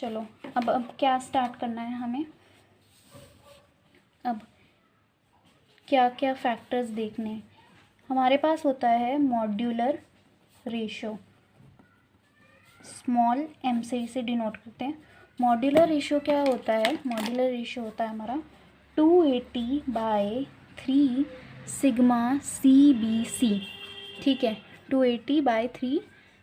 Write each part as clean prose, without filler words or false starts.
चलो अब क्या स्टार्ट करना है हमें। अब क्या क्या फैक्टर्स देखने हैं। हमारे पास होता है मॉड्यूलर रेशो, स्मॉल m से इसे डिनोट करते हैं। मॉड्यूलर रेशो क्या होता है? मॉड्यूलर रेशो होता है हमारा 280/3 सिग्मा CBC। ठीक है, 280/3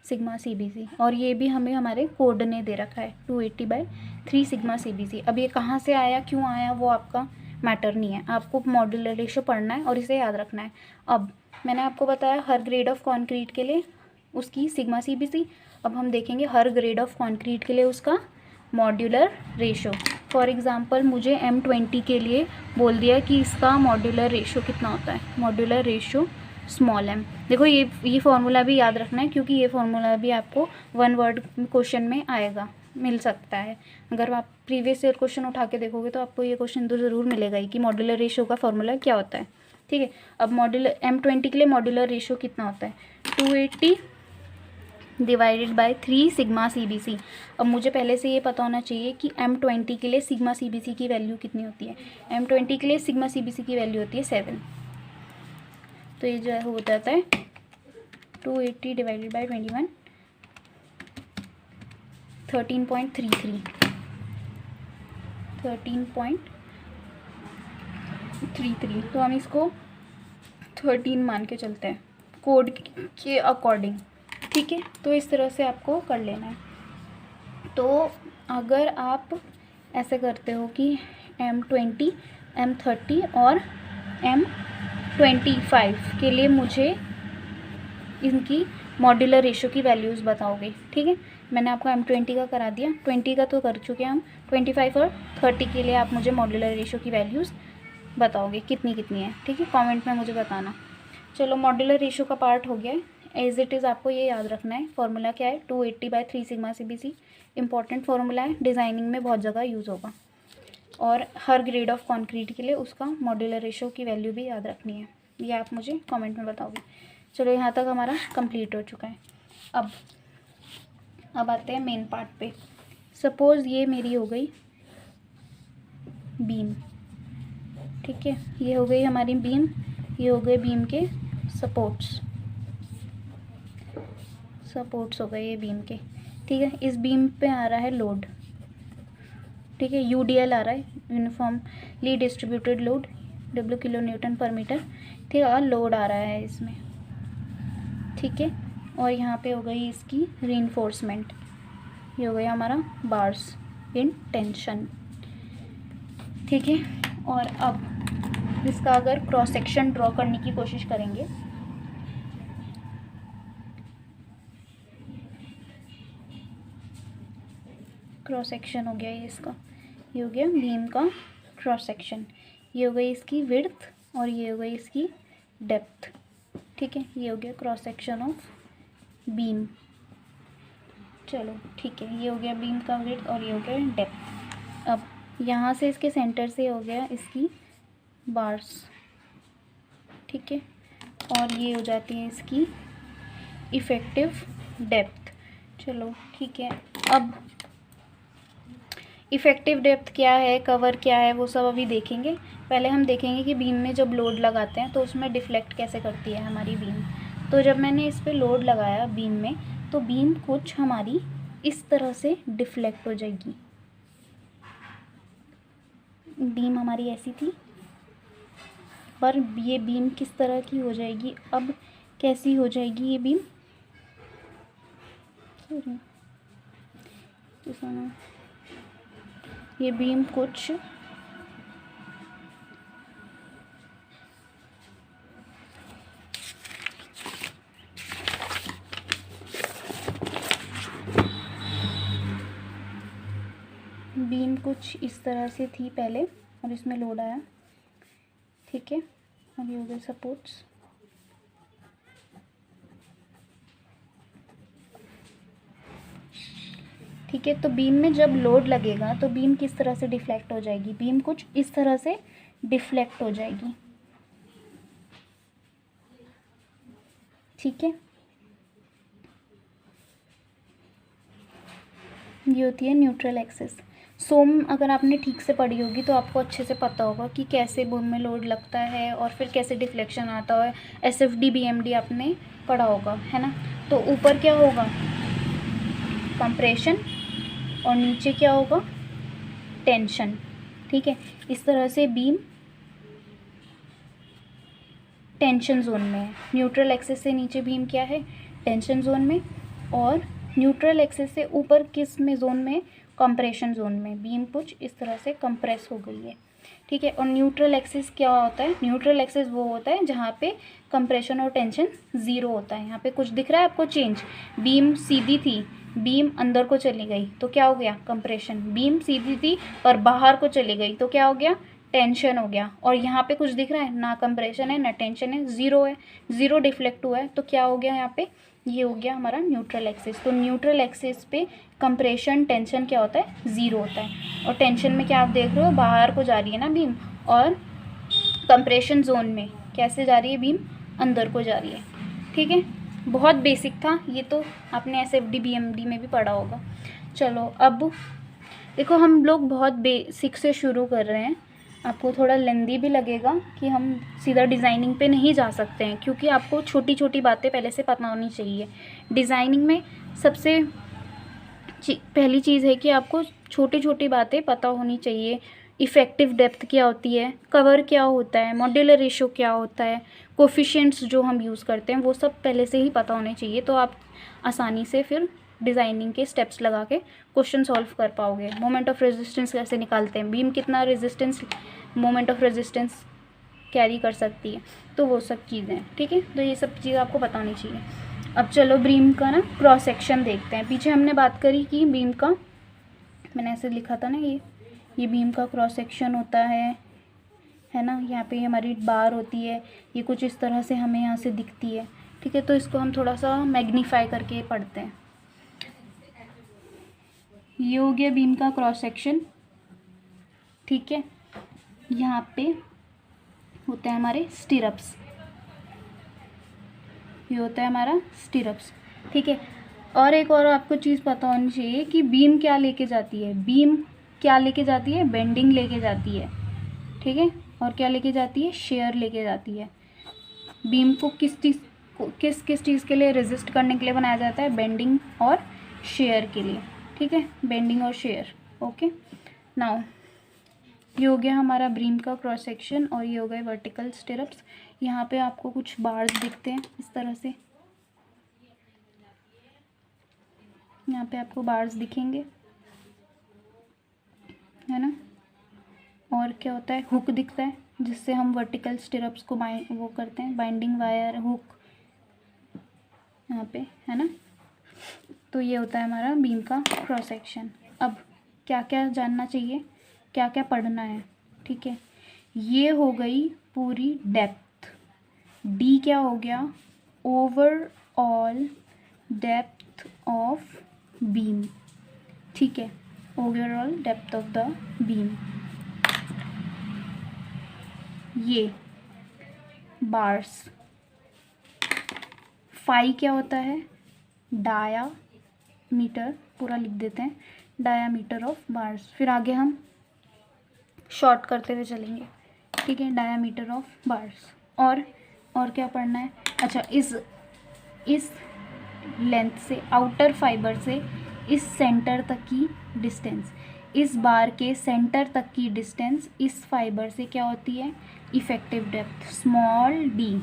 सिग्मा CBC। और ये भी हमें हमारे कोड ने दे रखा है 280/3 सिग्मा CBC। अब ये कहाँ से आया, क्यों आया, वो आपका मैटर नहीं है। आपको मॉड्यूलर रेशो पढ़ना है और इसे याद रखना है। अब मैंने आपको बताया हर ग्रेड ऑफ कॉन्क्रीट के लिए उसकी सिग्मा CBC। अब हम देखेंगे हर ग्रेड ऑफ कॉन्क्रीट के लिए उसका मॉड्यूलर रेशो। फॉर एग्जांपल मुझे M20 के लिए बोल दिया कि इसका मॉड्यूलर रेशो कितना होता है, मॉड्यूलर रेशो स्मॉल m। देखो ये फॉर्मूला भी याद रखना है, क्योंकि ये फॉर्मूला भी आपको 1 वर्ड क्वेश्चन में आएगा, मिल सकता है। अगर आप प्रीवियस ईयर क्वेश्चन उठा के देखोगे तो आपको ये क्वेश्चन तो ज़रूर मिलेगा ही कि मॉड्यूलर रेशो का फॉर्मूला क्या होता है। ठीक है, अब मॉड्यूलर M20 के लिए मॉड्यूलर रेशो कितना होता है? 280/3 सिग्मा CBC। अब मुझे पहले से ये पता होना चाहिए कि M20 के लिए सिग्मा CBC की वैल्यू कितनी होती है। M20 के लिए सिग्मा CBC की वैल्यू होती है 7। तो ये जो है हो जाता है 280/21 13.33 13.33। तो हम इसको 13 मान के चलते हैं कोड के अकॉर्डिंग। ठीक है, तो इस तरह से आपको कर लेना है। तो अगर आप ऐसे करते हो कि M20, M30 और M25 के लिए मुझे इनकी मॉड्यूलर रेशो की वैल्यूज़ बताओगे। ठीक है, मैंने आपको M20 का करा दिया, 20 का तो कर चुके हैं हम, 25 और 30 के लिए आप मुझे मॉड्यूलर रेशो की वैल्यूज़ बताओगे कितनी कितनी है। ठीक है, कमेंट में मुझे बताना। चलो मॉड्यूलर रेशो का पार्ट हो गया है। एज इट इज़ आपको ये याद रखना है। फॉर्मूला क्या है? 280/3 सिग्मा CBC। इंपॉर्टेंट फॉर्मूला है, डिज़ाइनिंग में बहुत जगह यूज़ होगा। और हर ग्रेड ऑफ कॉन्क्रीट के लिए उसका मॉड्यूलर रेशो की वैल्यू भी याद रखनी है। ये आप मुझे कमेंट में बताओगे। चलो यहाँ तक हमारा कंप्लीट हो चुका है। अब आते हैं मेन पार्ट पे। सपोज़ ये मेरी हो गई बीम। ठीक है, ये हो गई हमारी बीम, ये हो गए बीम के सपोर्ट्स हो गए ये बीम के। ठीक है, इस बीम पे आ रहा है लोड। ठीक है, UDL आ रहा है, uniformly distributed load, W kilo Newton पर मीटर। ठीक है, और लोड आ रहा है इसमें। ठीक है, और यहाँ पे हो गई इसकी रीइंफोर्समेंट। ये हो गया हमारा बार्स इन टेंशन। ठीक है, और अब इसका अगर क्रॉस सेक्शन ड्रॉ करने की कोशिश करेंगे, क्रॉस सेक्शन हो गया ये इसका, ये हो गया बीम का क्रॉस सेक्शन, ये हो गई इसकी विड्थ और ये हो गई इसकी डेप्थ। ठीक है, ये हो गया क्रॉस सेक्शन ऑफ बीम। चलो ठीक है, ये हो गया बीम का विड्थ और ये हो गया डेप्थ। अब यहाँ से इसके सेंटर से हो गया इसकी बार्स। ठीक है, और ये हो जाती है इसकी इफ़ेक्टिव डेप्थ। चलो ठीक है, अब इफ़ेक्टिव डेप्थ क्या है, कवर क्या है, वो सब अभी देखेंगे। पहले हम देखेंगे कि बीम में जब लोड लगाते हैं तो उसमें डिफ्लेक्ट कैसे करती है हमारी बीम। तो जब मैंने इस पर लोड लगाया बीम में, तो बीम कुछ हमारी इस तरह से डिफ्लेक्ट हो जाएगी। बीम हमारी ऐसी थी, पर ये बीम किस तरह की हो जाएगी, अब कैसी हो जाएगी ये बीम। ये बीम कुछ इस तरह से थी पहले, और इसमें लोड आया। ठीक है, अब ये हो गए सपोर्ट्स। ठीक है, तो बीम में जब लोड लगेगा तो बीम किस तरह से डिफ्लेक्ट हो जाएगी, बीम कुछ इस तरह से डिफ्लेक्ट हो जाएगी। ठीक है, ये होती है न्यूट्रल एक्सिस। सोम अगर आपने ठीक से पढ़ी होगी तो आपको अच्छे से पता होगा कि कैसे बूम में लोड लगता है और फिर कैसे डिफ्लेक्शन आता है। SFD BMD आपने पढ़ा होगा, है ना। तो ऊपर क्या होगा, कंप्रेशन, और नीचे क्या होगा, टेंशन। ठीक है, इस तरह से बीम टेंशन जोन में है। न्यूट्रल एक्सिस से नीचे बीम क्या है, टेंशन जोन में, और न्यूट्रल एक्सिस से ऊपर किस में जोन में, कंप्रेशन जोन में। बीम कुछ इस तरह से कंप्रेस हो गई है। ठीक है, और न्यूट्रल एक्सिस क्या होता है, न्यूट्रल एक्सिस वो होता है जहाँ पे कंप्रेशन और टेंशन ज़ीरो होता है। यहाँ पे कुछ दिख रहा है आपको चेंज, बीम सीधी थी, बीम अंदर को चली गई तो क्या हो गया, कंप्रेशन। बीम सीधी थी और बाहर को चली गई तो क्या हो गया, टेंशन हो गया। और यहाँ पे कुछ दिख रहा है, ना कंप्रेशन है ना टेंशन है, ज़ीरो है, ज़ीरो डिफ्लेक्ट हुआ है तो क्या हो गया यहाँ पे, ये हो गया हमारा न्यूट्रल एक्सिस। तो न्यूट्रल एक्सिस पे कंप्रेशन टेंशन क्या होता है, ज़ीरो होता है। और टेंशन में क्या आप देख रहे हो, बाहर को जा रही है ना बीम, और कंप्रेशन जोन में कैसे जा रही है बीम, अंदर को जा रही है। ठीक है, बहुत बेसिक था ये, तो आपने SFD BMD में भी पढ़ा होगा। चलो अब देखो, हम लोग बहुत बेसिक से शुरू कर रहे हैं, आपको थोड़ा लेंदी भी लगेगा कि हम सीधा डिज़ाइनिंग पे नहीं जा सकते हैं, क्योंकि आपको छोटी छोटी बातें पहले से पता होनी चाहिए। डिज़ाइनिंग में सबसे पहली चीज़ है कि आपको छोटी छोटी बातें पता होनी चाहिए। इफ़ेक्टिव डेप्थ क्या होती है, कवर क्या होता है, मॉड्यूलर रेशो क्या होता है, कोफिशिएंट्स जो हम यूज़ करते हैं वो सब पहले से ही पता होने चाहिए। तो आप आसानी से फिर डिज़ाइनिंग के स्टेप्स लगा के क्वेश्चन सॉल्व कर पाओगे। मोमेंट ऑफ रेजिस्टेंस कैसे निकालते हैं, बीम कितना resistance, moment of resistance carry कर सकती है, तो वो सब चीज़ें। ठीक है, तो ये सब चीज़ें आपको पता होनी चाहिए। अब चलो बीम का ना क्रॉस सेक्शन देखते हैं। पीछे हमने बात करी कि बीम का, मैंने ऐसे लिखा था ना, ये बीम का क्रॉस सेक्शन होता है ना। यहाँ पे हमारी बार होती है, ये कुछ इस तरह से हमें यहाँ से दिखती है। ठीक है, तो इसको हम थोड़ा सा मैग्नीफाई करके पढ़ते हैं। ये हो गया बीम का क्रॉस सेक्शन। ठीक है, यहाँ पे होते हैं हमारे स्टिरप्स, ये होता है हमारा स्टिरप्स। ठीक है, और एक और आपको चीज़ पता होनी चाहिए कि बीम क्या लेके जाती है, बीम क्या लेके जाती है, बेंडिंग लेके जाती है। ठीक है, और क्या लेके जाती है, शेयर लेके जाती है। बीम को किस चीज़ के लिए रेजिस्ट करने के लिए बनाया जाता है, बेंडिंग और शेयर के लिए। ठीक है, बेंडिंग और शेयर। ओके, नाउ ये हो गया हमारा बीम का क्रॉस सेक्शन, और ये हो गए वर्टिकल स्टिरप्स। यहाँ पे आपको कुछ बार्स दिखते हैं इस तरह से, यहाँ पे आपको बार्स दिखेंगे, है ना। और क्या होता है, हुक दिखता है जिससे हम वर्टिकल स्टिरप्स को वो करते हैं, बाइंडिंग वायर, हुक यहाँ पे, है ना। तो ये होता है हमारा बीम का क्रॉस सेक्शन। अब क्या क्या जानना चाहिए, क्या क्या पढ़ना है। ठीक है, ये हो गई पूरी डेप्थ। डी क्या हो गया, ओवरऑल डेप्थ ऑफ बीम। ठीक है, overall depth of the beam. ये बार्स, फाई क्या होता है, डायामीटर, पूरा लिख देते हैं, डायामीटर ऑफ बार्स। फिर आगे हम शॉर्ट करते हुए चलेंगे। ठीक है, डायामीटर ऑफ बार्स। और क्या पढ़ना है, अच्छा, इस लेंथ से, आउटर फाइबर से इस सेंटर तक की डिस्टेंस, इस बार के सेंटर तक की डिस्टेंस इस फाइबर से क्या होती है, इफ़ेक्टिव डेप्थ, स्मॉल डी।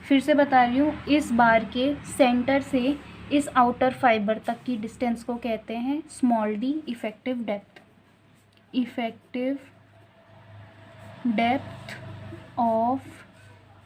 फिर से बता रही हूँ, इस बार के सेंटर से इस आउटर फाइबर तक की डिस्टेंस को कहते हैं small D, effective depth. Effective depth of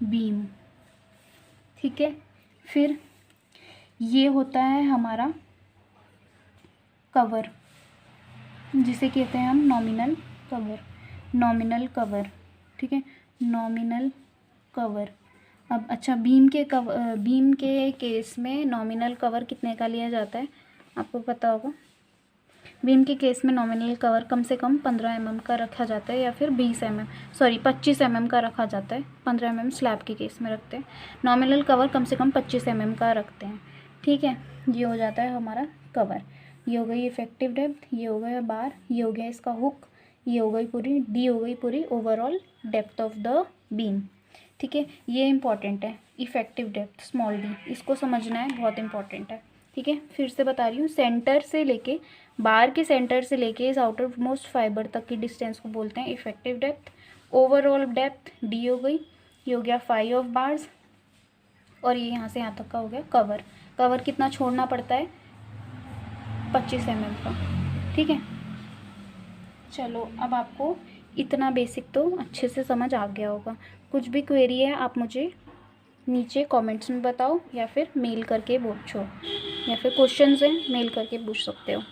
beam. ठीक है, फिर ये होता है हमारा कवर, जिसे कहते हैं हम नॉमिनल कवर, नॉमिनल कवर। ठीक है, नॉमिनल कवर। अब अच्छा, बीम के केस में नॉमिनल कवर कितने का लिया जाता है, आपको पता होगा। बीम के केस में नॉमिनल कवर कम से कम 15 mm का रखा जाता है, या फिर 25 mm का रखा जाता है। 15 mm स्लैब के केस में रखते हैं, नॉमिनल कवर कम से कम 25 mm का रखते हैं। ठीक है, ये हो जाता है हमारा कवर। ये हो गई इफेक्टिव डेप्थ, ये हो गया बार, ये हो गया इसका हुक, ये हो गई पूरी, डी हो गई पूरी overall depth of the beam. ठीक है, ये इंपॉर्टेंट है, इफेक्टिव डेप्थ स्मॉल डी, इसको समझना है, बहुत इंपॉर्टेंट है। ठीक है, फिर से बता रही हूँ, सेंटर से लेके, बार के सेंटर से लेके इस आउटर मोस्ट फाइबर तक की डिस्टेंस को बोलते हैं effective depth. Overall depth D हो गई, ये हो गया 5 ऑफ बार्स, और ये यहाँ से यहाँ तक का हो गया कवर। कवर कितना छोड़ना पड़ता है, 25 mm का। ठीक है, चलो अब आपको इतना बेसिक तो अच्छे से समझ आ गया होगा। कुछ भी क्वेरी है आप मुझे नीचे कमेंट्स में बताओ, या फिर मेल करके पूछो, या फिर क्वेश्चंस हैं मेल करके पूछ सकते हो।